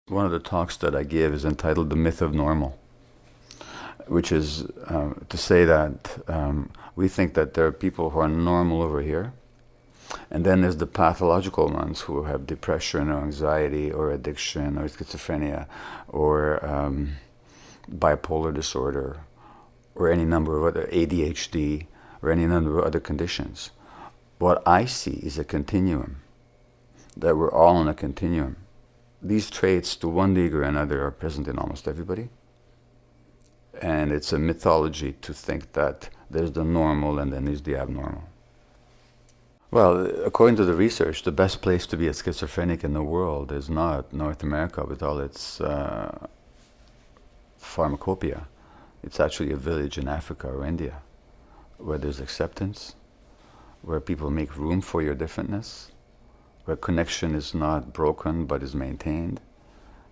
One of the talks that I give is entitled The Myth of Normal, which is to say that we think that there are people who are normal over here, and then there's the pathological ones who have depression or anxiety or addiction or schizophrenia or bipolar disorder or any number of other ADHD or any number of other conditions. What I see is a continuum, that we're all on a continuum. These traits, to one degree or another, are present in almost everybody. And it's a mythology to think that there's the normal and then there's the abnormal. Well, according to the research, the best place to be a schizophrenic in the world is not North America with all its pharmacopoeia. It's actually a village in Africa or India, where there's acceptance, where people make room for your differentness, where connection is not broken but is maintained,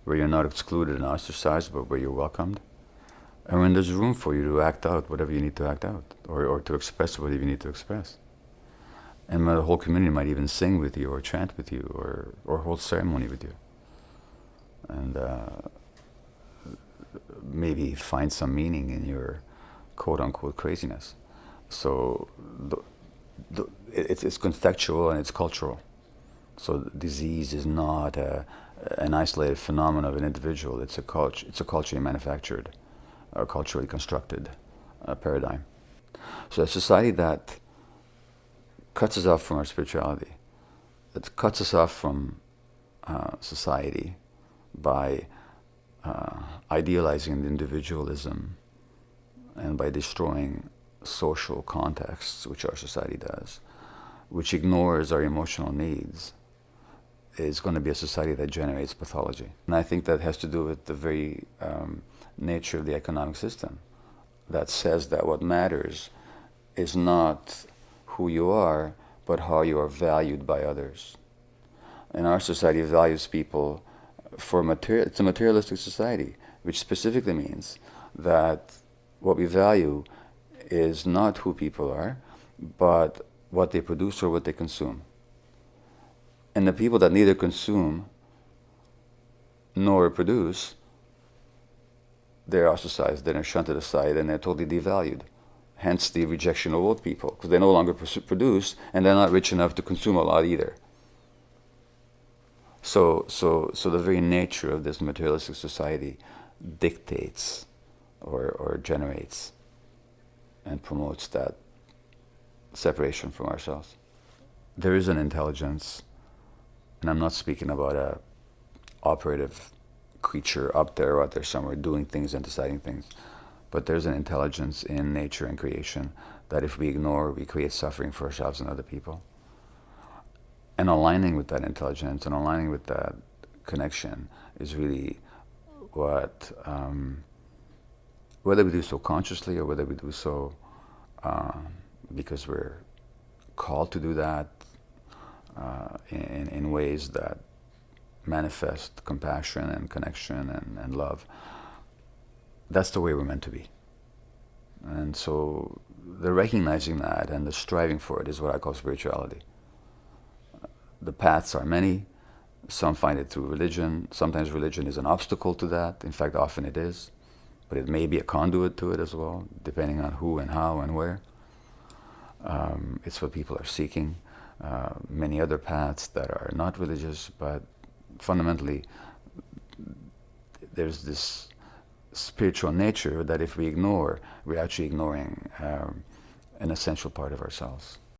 where you're not excluded and ostracized but where you're welcomed, and when there's room for you to act out whatever you need to act out, or to express whatever you need to express. And the whole community might even sing with you or chant with you or hold ceremony with you. And maybe find some meaning in your quote-unquote craziness. So it's contextual and it's cultural. So disease is not an isolated phenomenon of an individual. It's a culturally manufactured, or culturally constructed paradigm. So a society that cuts us off from our spirituality, that cuts us off from society by idealizing the individualism and by destroying social contexts, which our society does, which ignores our emotional needs, is going to be a society that generates pathology. And I think that has to do with the very nature of the economic system that says that what matters is not who you are, but how you are valued by others. And our society values people for material. It's a materialistic society, which specifically means that what we value is not who people are, but what they produce or what they consume. And the people that neither consume nor produce, they're ostracized, they're shunted aside, and they're totally devalued. Hence the rejection of old people, because they no longer produce, and they're not rich enough to consume a lot either. So the very nature of this materialistic society dictates or generates and promotes that separation from ourselves. There is an intelligence, and I'm not speaking about a operative creature up there or out there somewhere doing things and deciding things, but there's an intelligence in nature and creation that if we ignore, we create suffering for ourselves and other people. And aligning with that intelligence and aligning with that connection is really what, whether we do so consciously or whether we do so because we're called to do that in ways that manifest compassion and connection and love, that's the way we're meant to be. And so the recognizing that and the striving for it is what I call spirituality. The paths are many. Some find it through religion. Sometimes religion is an obstacle to that. In fact, often it is. But it may be a conduit to it as well, depending on who and how and where. It's what people are seeking. Many other paths that are not religious, but fundamentally there's this spiritual nature that if we ignore, we're actually ignoring an essential part of ourselves.